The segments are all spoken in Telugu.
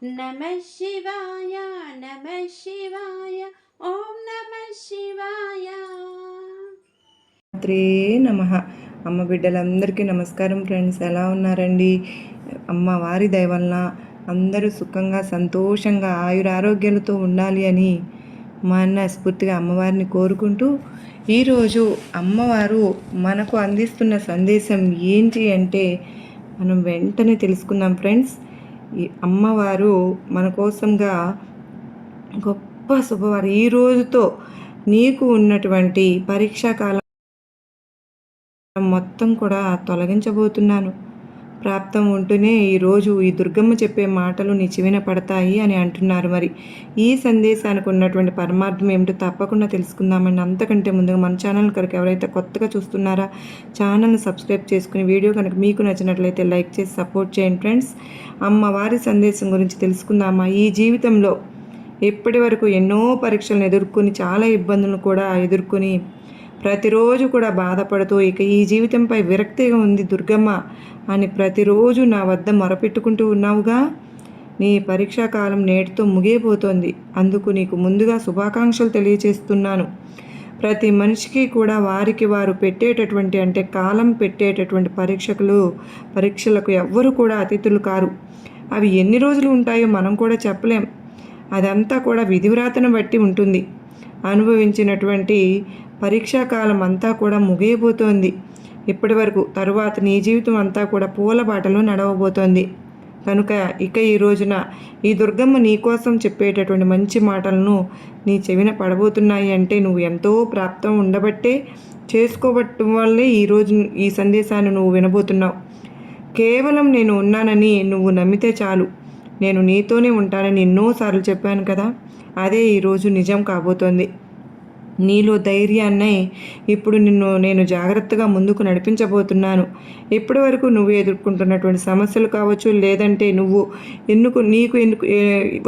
నమః శివాయ నమః శివాయ ఓం నమః శివాయ. శ్రీ నమః. అమ్మ బిడ్డలందరికీ నమస్కారం ఫ్రెండ్స్. ఎలా ఉన్నారండి? అమ్మవారి దయ వలన అందరూ సుఖంగా సంతోషంగా ఆయురారోగ్యాలతో ఉండాలి అని మనస్ఫూర్తిగా అమ్మవారిని కోరుకుంటూ, ఈరోజు అమ్మవారు మనకు అందిస్తున్న సందేశం ఏంటి అంటే మనం వెంటనే తెలుసుకుందాం ఫ్రెండ్స్. ఈ అమ్మవారు మన కోసంగా గొప్ప శుభవారం, ఈ రోజుతో నీకు ఉన్నటువంటి పరీక్షాకాలం మొత్తం కూడా తొలగించబోతున్నాను. ప్రాప్తం ఉంటూనే ఈరోజు ఈ దుర్గమ్మ చెప్పే మాటలు నీ చెవిన పడతాయి అని అంటున్నారు. మరి ఈ సందేశానికి ఉన్నటువంటి పరమార్థం ఏమిటో తప్పకుండా తెలుసుకుందామండి. అంతకంటే ముందుగా మన ఛానల్ కనుక ఎవరైతే కొత్తగా చూస్తున్నారా ఛానల్ని సబ్స్క్రైబ్ చేసుకుని, వీడియో కనుక మీకు నచ్చినట్లయితే లైక్ చేసి సపోర్ట్ చేయండి ఫ్రెండ్స్. అమ్మవారి సందేశం గురించి తెలుసుకుందామా? ఈ జీవితంలో ఇప్పటి వరకు ఎన్నో పరీక్షలను ఎదుర్కొని, చాలా ఇబ్బందులను కూడా ఎదుర్కొని, ప్రతిరోజు కూడా బాధపడుతూ ఇక ఈ జీవితంపై విరక్తిగా ఉంది దుర్గమ్మ అని ప్రతిరోజు నా వద్ద మొరపెట్టుకుంటూ ఉన్నావుగా. నీ పరీక్షాకాలం నేటితో ముగియబోతోంది. అందుకు నీకు ముందుగా శుభాకాంక్షలు తెలియజేస్తున్నాను. ప్రతి మనిషికి కూడా వారికి వారు పెట్టేటటువంటి, అంటే కాలం పెట్టేటటువంటి పరీక్షలకు ఎవ్వరు కూడా అతిథులు కారు. అవి ఎన్ని రోజులు ఉంటాయో మనం కూడా చెప్పలేం. అదంతా కూడా విధివ్రాతను బట్టి ఉంటుంది. అనుభవించినటువంటి పరీక్షాకాలం అంతా కూడా ముగియబోతోంది ఇప్పటి వరకు. తరువాత నీ జీవితం అంతా కూడా పూల బాటలో నడవబోతోంది. కనుక ఇక ఈ రోజున ఈ దుర్గమ్మ నీ కోసం చెప్పేటటువంటి మంచి మాటలను నీ చెవిన పడబోతున్నాయి. అంటే నువ్వు ఎంతో ప్రాప్తం ఉండబట్టే, చేసుకోబట్టం వల్లే ఈరోజు ఈ సందేశాన్ని నువ్వు వినబోతున్నావు. కేవలం నేను ఉన్నానని నువ్వు నమ్మితే చాలు. నేను నీతోనే ఉంటానని ఎన్నోసార్లు చెప్పాను కదా, అదే ఈరోజు నిజం కాబోతోంది. నీలో ధైర్యాన్ని ఇప్పుడు నేను జాగ్రత్తగా ముందుకు నడిపించబోతున్నాను. ఇప్పటి వరకు నువ్వు ఎదుర్కొంటున్నటువంటి సమస్యలు కావచ్చు, లేదంటే నీకు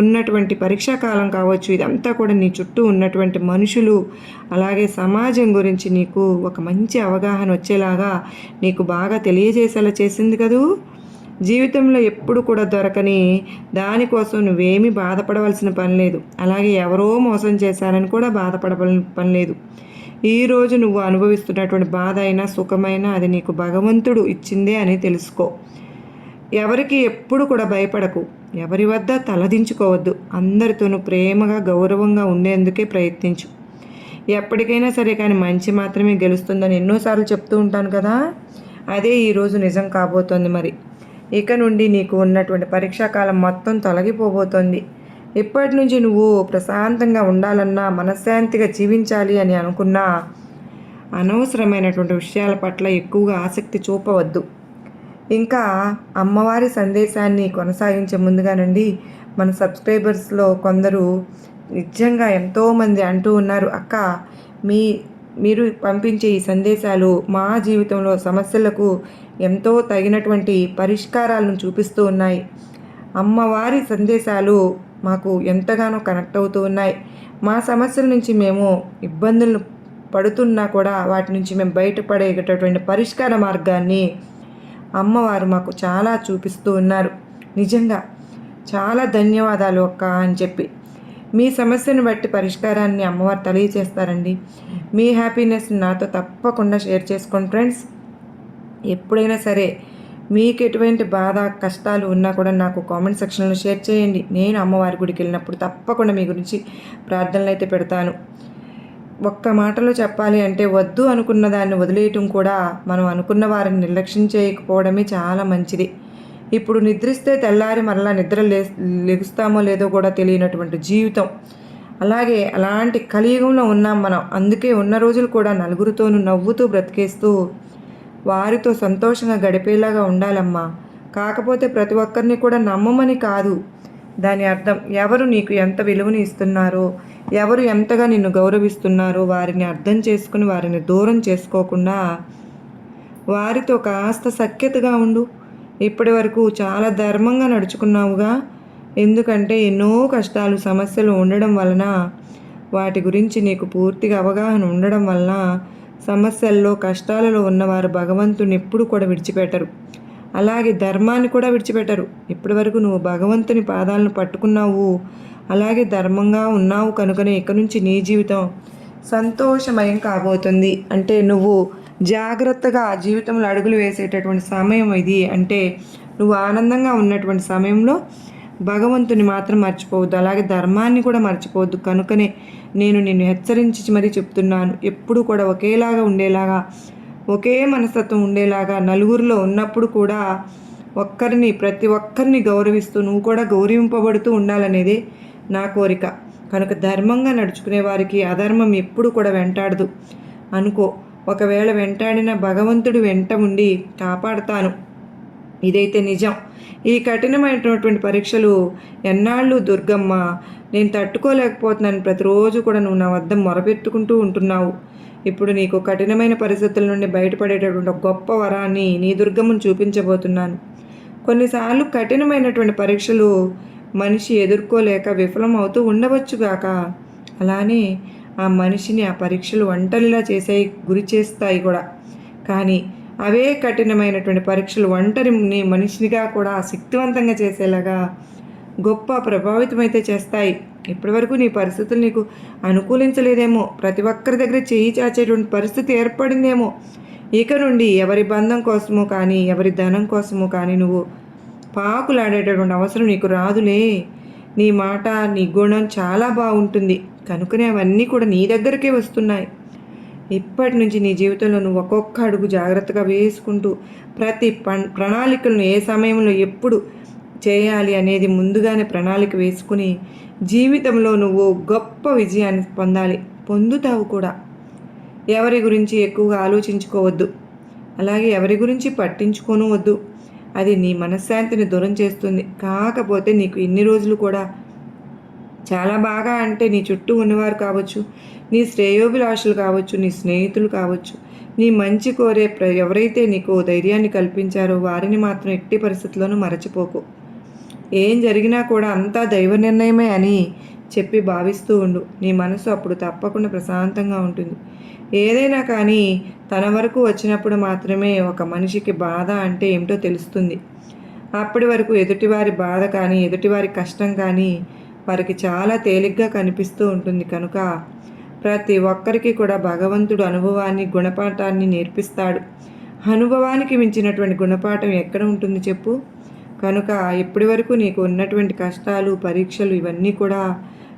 ఉన్నటువంటి పరీక్షాకాలం కావచ్చు, ఇదంతా కూడా నీ చుట్టూ ఉన్నటువంటి మనుషులు, అలాగే సమాజం గురించి నీకు ఒక మంచి అవగాహన వచ్చేలాగా నీకు బాగా తెలియజేసేలా చేసింది కదూ. జీవితంలో ఎప్పుడు కూడా దొరకని దానికోసం నువ్వేమీ బాధపడవలసిన పని లేదు. అలాగే ఎవరో మోసం చేశారని కూడా బాధపడవలసిన పని లేదు. ఈరోజు నువ్వు అనుభవిస్తున్నటువంటి బాధ అయినా సుఖమైనా అది నీకు భగవంతుడు ఇచ్చిందే అని తెలుసుకో. ఎవరికి ఎప్పుడు కూడా భయపడకు. ఎవరి వద్ద తలదించుకోవద్దు. అందరితోనూ ప్రేమగా గౌరవంగా ఉండేందుకే ప్రయత్నించు. ఎప్పటికైనా సరే కానీ మంచి మాత్రమే గెలుస్తుందని ఎన్నోసార్లు చెప్తూ ఉంటాను కదా, అదే ఈరోజు నిజం కాబోతోంది. మరి ఇక నుండి నీకు ఉన్నటువంటి పరీక్షాకాలం మొత్తం తొలగిపోబోతోంది. ఇప్పటి నుంచి నువ్వు ప్రశాంతంగా ఉండాలన్నా, మనశ్శాంతిగా జీవించాలి అని అనుకున్నా, అనవసరమైనటువంటి విషయాల పట్ల ఎక్కువగా ఆసక్తి చూపవద్దు. ఇంకా అమ్మవారి సందేశాన్ని కొనసాగించే ముందుగానండి, మన సబ్స్క్రైబర్స్లో కొందరు నిజంగా ఎంతోమంది అంటూ ఉన్నారు, అక్క మీరు పంపించే ఈ సందేశాలు మా జీవితంలో సమస్యలకు ఎంతో తగినటువంటి పరిష్కారాలను చూపిస్తూ ఉన్నాయి. అమ్మవారి సందేశాలు మాకు ఎంతగానో కనెక్ట్ అవుతూ ఉన్నాయి. మా సమస్యల నుంచి మేము ఇబ్బందులను పడుతున్నా కూడా వాటి నుంచి మేము బయటపడేటటువంటి పరిష్కార మార్గాన్ని అమ్మవారు మాకు చాలా చూపిస్తూ ఉన్నారు. నిజంగా చాలా ధన్యవాదాలు అక్క అని చెప్పి. మీ సమస్యను బట్టి పరిష్కారాన్ని అమ్మవారు తెలియజేస్తారండి. మీ హ్యాపీనెస్ని నాతో తప్పకుండా షేర్ చేసుకోండి ఫ్రెండ్స్. ఎప్పుడైనా సరే మీకు ఎటువంటి బాధ కష్టాలు ఉన్నా కూడా నాకు కామెంట్ సెక్షన్లో షేర్ చేయండి. నేను అమ్మవారి గుడికి వెళ్ళినప్పుడు తప్పకుండా మీ గురించి ప్రార్థనలు అయితే పెడతాను. ఒక్క మాటలో చెప్పాలి అంటే, వద్దు అనుకున్న దాన్ని వదిలేయటం కూడా మనం అనుకున్న వారిని నిర్లక్ష్యం చేయకపోవడమే చాలా మంచిది. ఇప్పుడు నిద్రిస్తే తెల్లారి మరలా లెగుస్తామో లేదో కూడా తెలియనటువంటి జీవితం. అలాగే అలాంటి కలియుగంలో ఉన్నాం మనం. అందుకే ఉన్న రోజులు కూడా నలుగురితోనూ నవ్వుతూ బ్రతికేస్తూ వారితో సంతోషంగా గడిపేలాగా ఉండాలమ్మా. కాకపోతే ప్రతి ఒక్కరిని కూడా నమ్మమని కాదు దాని అర్థం. ఎవరు నీకు ఎంత విలువని ఇస్తున్నారో, ఎవరు ఎంతగా నిన్ను గౌరవిస్తున్నారో వారిని అర్థం చేసుకుని వారిని దూరం చేసుకోకుండా వారితో కాస్త సఖ్యతగా ఉండు. ఇప్పటి వరకు చాలా ధర్మంగా నడుచుకున్నావుగా. ఎందుకంటే ఎన్నో కష్టాలు సమస్యలు ఉండడం వలన, వాటి గురించి నీకు పూర్తిగా అవగాహన ఉండడం వలన సమస్యల్లో కష్టాలలో ఉన్నవారు భగవంతుని ఎప్పుడు కూడా విడిచిపెట్టరు. అలాగే ధర్మాన్ని కూడా విడిచిపెట్టరు. ఇప్పటి వరకు నువ్వు భగవంతుని పాదాలను పట్టుకున్నావు, అలాగే ధర్మంగా ఉన్నావు కనుకనే ఇక నుంచి నీ జీవితం సంతోషమయం కాబోతుంది. అంటే నువ్వు జాగ్రత్తగా జీవితంలో అడుగులు వేసేటటువంటి సమయం ఇది. అంటే నువ్వు ఆనందంగా ఉన్నటువంటి సమయంలో భగవంతుని మాత్రం మర్చిపోవద్దు, అలాగే ధర్మాన్ని కూడా మర్చిపోవద్దు. కనుకనే నేను నిన్ను హెచ్చరించి మరీ చెప్తున్నాను, ఎప్పుడు కూడా ఒకేలాగా ఉండేలాగా, ఒకే మనస్తత్వం ఉండేలాగా, నలుగురిలో ఉన్నప్పుడు కూడా ప్రతి ఒక్కరిని గౌరవిస్తూ నువ్వు కూడా గౌరవింపబడుతూ ఉండాలనేదే నా కోరిక. కనుక ధర్మంగా నడుచుకునే వారికి అధర్మం ఎప్పుడు కూడా వెంటాడదు అనుకో. ఒకవేళ వెంటాడిన భగవంతుడు వెంట ఉండి కాపాడుతాను, ఇదైతే నిజం. ఈ కఠినమైనటువంటి పరీక్షలు ఎన్నాళ్ళు దుర్గమ్మ నేను తట్టుకోలేకపోతున్నాను, ప్రతిరోజు కూడా నువ్వు నా వద్ద మొరపెట్టుకుంటూ ఉంటున్నావు. ఇప్పుడు నీకు కఠినమైన పరిస్థితుల నుండి బయటపడేటటువంటి ఒక గొప్ప వరాన్ని నీ దుర్గమ్మను చూపించబోతున్నాను. కొన్నిసార్లు కఠినమైనటువంటి పరీక్షలు మనిషి ఎదుర్కోలేక విఫలం అవుతూ ఉండవచ్చుగాక, అలానే ఆ మనిషిని ఆ పరీక్షలు ఒంటరిలా గురి చేస్తాయి కూడా. కానీ అవే కఠినమైనటువంటి పరీక్షలు ఒంటరిని మనిషినిగా కూడా శక్తివంతంగా చేసేలాగా గొప్ప ప్రభావితమైతే చేస్తాయి. ఇప్పటివరకు నీ పరిస్థితులు నీకు అనుకూలించలేదేమో, ప్రతి ఒక్కరి దగ్గర చేయి చాచేటువంటి పరిస్థితి ఏర్పడిందేమో. ఇక నుండి ఎవరి బంధం కోసమో కానీ ఎవరి ధనం కోసమో కానీ నువ్వు పాకులాడేటటువంటి అవసరం నీకు రాదులే. నీ మాట నీ గుణం చాలా బాగుంటుంది కనుకనే అవన్నీ కూడా నీ దగ్గరకే వస్తున్నాయి. ఇప్పటి నుంచి నీ జీవితంలో నువ్వు ఒక్కొక్క అడుగు జాగ్రత్తగా వేసుకుంటూ ప్రతి ప్రణాళికలను ఏ సమయంలో ఎప్పుడు చేయాలి అనేది ముందుగానే ప్రణాళిక వేసుకుని జీవితంలో నువ్వు గొప్ప విజయాన్ని పొందుతావు కూడా. ఎవరి గురించి ఎక్కువగా ఆలోచించుకోవద్దు, అలాగే ఎవరి గురించి పట్టించుకోను వద్దు. అది నీ మనశ్శాంతిని దూరం చేస్తుంది. కాకపోతే నీకు ఇన్ని రోజులు కూడా చాలా బాగా, అంటే నీ చుట్టూ ఉన్నవారు కావచ్చు, నీ శ్రేయోభిలాషులు కావచ్చు, నీ స్నేహితులు కావచ్చు, నీ మంచి కోరే ఎవరైతే నీకు ధైర్యాన్ని కల్పించారో వారిని మాత్రం ఎట్టి పరిస్థితుల్లోనూ మరచిపోకు. ఏం జరిగినా కూడా అంతా దైవ నిర్ణయమే అని చెప్పి భావిస్తూ ఉండు. నీ మనసు అప్పుడు తప్పకుండా ప్రశాంతంగా ఉంటుంది. ఏదైనా కానీ తన వరకు వచ్చినప్పుడు మాత్రమే ఒక మనిషికి బాధ అంటే ఏమిటో తెలుస్తుంది. అప్పటి వరకు ఎదుటివారి బాధ కానీ ఎదుటివారి కష్టం కానీ వారికి చాలా తేలిగ్గా కనిపిస్తూ ఉంటుంది. కనుక ప్రతి ఒక్కరికి కూడా భగవంతుడు అనుభవాన్ని గుణపాఠాన్ని నేర్పిస్తాడు. అనుభవానికి మించినటువంటి గుణపాఠం ఎక్కడ ఉంటుంది చెప్పు. కనుక ఇప్పటి వరకు నీకు ఉన్నటువంటి కష్టాలు పరీక్షలు ఇవన్నీ కూడా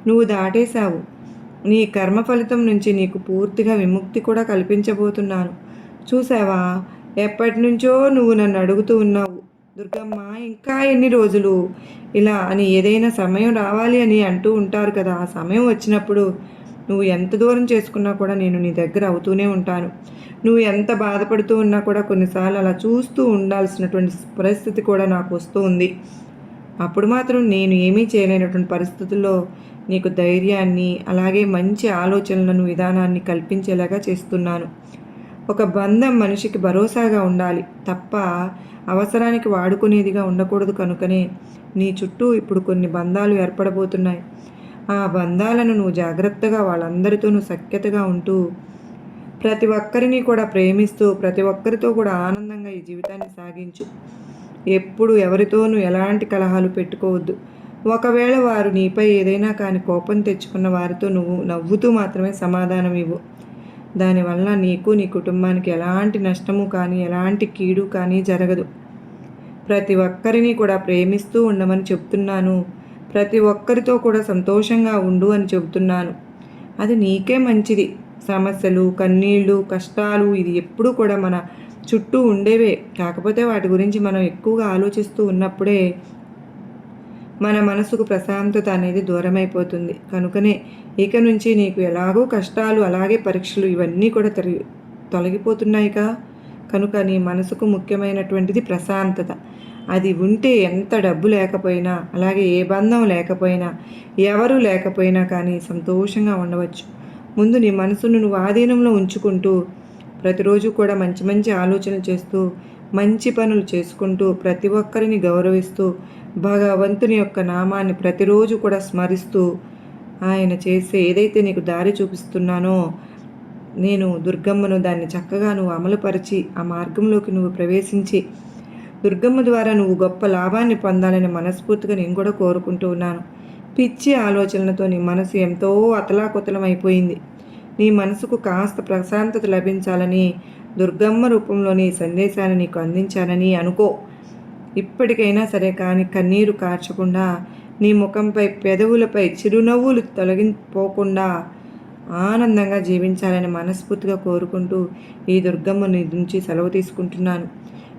నువ్వు దాటేశావు. నీ కర్మ ఫలితం నుంచి నీకు పూర్తిగా విముక్తి కూడా కల్పించబోతున్నాను. చూసావా, ఎప్పటి నుంచో నువ్వు నన్ను అడుగుతూ ఉన్నావు, దుర్గమ్మ ఇంకా ఎన్ని రోజులు ఇలా అని. ఏదైనా సమయం రావాలి అని అంటూ ఉంటారు కదా, ఆ సమయం వచ్చినప్పుడు నువ్వు ఎంత దూరం చేసుకున్నా కూడా నేను నీ దగ్గర అవుతూనే ఉంటాను. నువ్వు ఎంత బాధపడుతూ ఉన్నా కూడా కొన్నిసార్లు అలా చూస్తూ ఉండాల్సినటువంటి పరిస్థితి కూడా నాకు వస్తూ ఉంది. అప్పుడు మాత్రం నేను ఏమీ చేయలేనటువంటి పరిస్థితుల్లో నీకు ధైర్యాన్ని అలాగే మంచి ఆలోచనలను విధానాన్ని కల్పించేలాగా చేస్తున్నాను. ఒక బంధం మనిషికి భరోసాగా ఉండాలి తప్ప అవసరానికి వాడుకునేదిగా ఉండకూడదు. కనుకనే నీ చుట్టూ ఇప్పుడు కొన్ని బంధాలు ఏర్పడబోతున్నాయి. ఆ బంధాలను నువ్వు జాగ్రత్తగా వాళ్ళందరితోనూ సఖ్యతగా ఉంటూ ప్రతి ఒక్కరిని కూడా ప్రేమిస్తూ ప్రతి ఒక్కరితో కూడా ఆనందంగా ఈ జీవితాన్ని సాగించు. ఎప్పుడు ఎవరితోనూ ఎలాంటి కలహాలు పెట్టుకోవద్దు. ఒకవేళ వారు నీపై ఏదైనా కానీ కోపం తెచ్చుకున్న వారితో నువ్వు నవ్వుతూ మాత్రమే సమాధానం ఇవ్వు. దానివల్ల నీకు నీ కుటుంబానికి ఎలాంటి నష్టము కానీ ఎలాంటి కీడు కానీ జరగదు. ప్రతి ఒక్కరిని కూడా ప్రేమిస్తూ ఉండమని చెప్తున్నాను. ప్రతి ఒక్కరితో కూడా సంతోషంగా ఉండు అని చెబుతున్నాను. అది నీకే మంచిది. సమస్యలు కన్నీళ్ళు కష్టాలు ఇది ఎప్పుడూ కూడా మన చుట్టూ ఉండేవే. కాకపోతే వాటి గురించి మనం ఎక్కువగా ఆలోచిస్తూ ఉన్నప్పుడే మన మనసుకు ప్రశాంతత అనేది దూరమైపోతుంది. కనుకనే ఇక నుంచి నీకు ఎలాగో కష్టాలు అలాగే పరీక్షలు ఇవన్నీ కూడా తొలగిపోతున్నాయిగా. కనుక నీ మనసుకు ముఖ్యమైనటువంటిది ప్రశాంతత. అది ఉంటే ఎంత డబ్బు లేకపోయినా అలాగే ఏ బంధం లేకపోయినా ఎవరు లేకపోయినా కానీ సంతోషంగా ఉండవచ్చు. ముందు నీ మనసును నువ్వు ఆధీనంలో ఉంచుకుంటూ ప్రతిరోజు కూడా మంచి మంచి ఆలోచనలు చేస్తూ మంచి పనులు చేసుకుంటూ ప్రతి ఒక్కరిని గౌరవిస్తూ భగవంతుని యొక్క నామాన్ని ప్రతిరోజు కూడా స్మరిస్తూ ఆయన చేసే ఏదైతే నీకు దారి చూపిస్తున్నానో నేను దుర్గమ్మను దాన్ని చక్కగా నువ్వు అమలుపరిచి ఆ మార్గంలోకి నువ్వు ప్రవేశించి దుర్గమ్మ ద్వారా నువ్వు గొప్ప లాభాన్ని పొందాలని మనస్ఫూర్తిగా నేను కూడా కోరుకుంటూ ఉన్నాను. పిచ్చి ఆలోచనలతో నీ మనసు ఎంతో అతలాకుతలమైపోయింది. నీ మనసుకు కాస్త ప్రశాంతత లభించాలని దుర్గమ్మ రూపంలోని సందేశాన్ని నీకు అందించాలని అనుకో. ఇప్పటికైనా సరే కానీ కన్నీరు కార్చకుండా, నీ ముఖంపై పెదవులపై చిరునవ్వులు తొలగిపోకుండా ఆనందంగా జీవించాలని మనస్ఫూర్తిగా కోరుకుంటూ ఈ దుర్గమ్మ నీ నుంచి సెలవు తీసుకుంటున్నాను.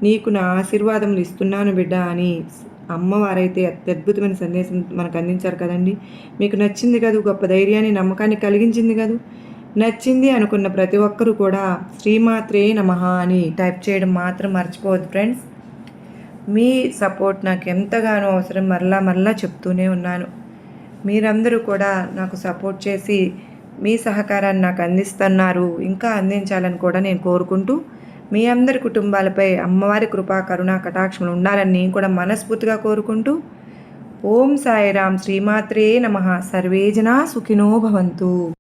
నీకు నా ఆశీర్వాదములు ఇస్తున్నాను బిడ్డ అని అమ్మవారైతే అత్యద్భుతమైన సందేశం మనకు అందించారు కదండి. మీకు నచ్చింది కదూ, గొప్ప ధైర్యాన్ని నమ్మకాన్ని కలిగించింది కదూ. నచ్చింది అనుకున్న ప్రతి ఒక్కరూ కూడా శ్రీమాత్రే నమః అని టైప్ చేయడం మాత్రం మర్చిపోవద్దు ఫ్రెండ్స్. మీ సపోర్ట్ నాకు ఎంతగానో అవసరం, మరలా చెప్తూనే ఉన్నాను. మీరందరూ కూడా నాకు సపోర్ట్ చేసి మీ సహకారాన్ని నాకు అందిస్తున్నారు, ఇంకా అందించాలని కూడా నేను కోరుకుంటూ, మీ అందరి కుటుంబాలపై అమ్మవారి కృపా కరుణా కటాక్షములు ఉండాలని నేను కూడా మనస్ఫూర్తిగా కోరుకుంటూ, ఓం సాయిరాం శ్రీమాత్రే నమః. సర్వే జనా సుఖినో భవంతు.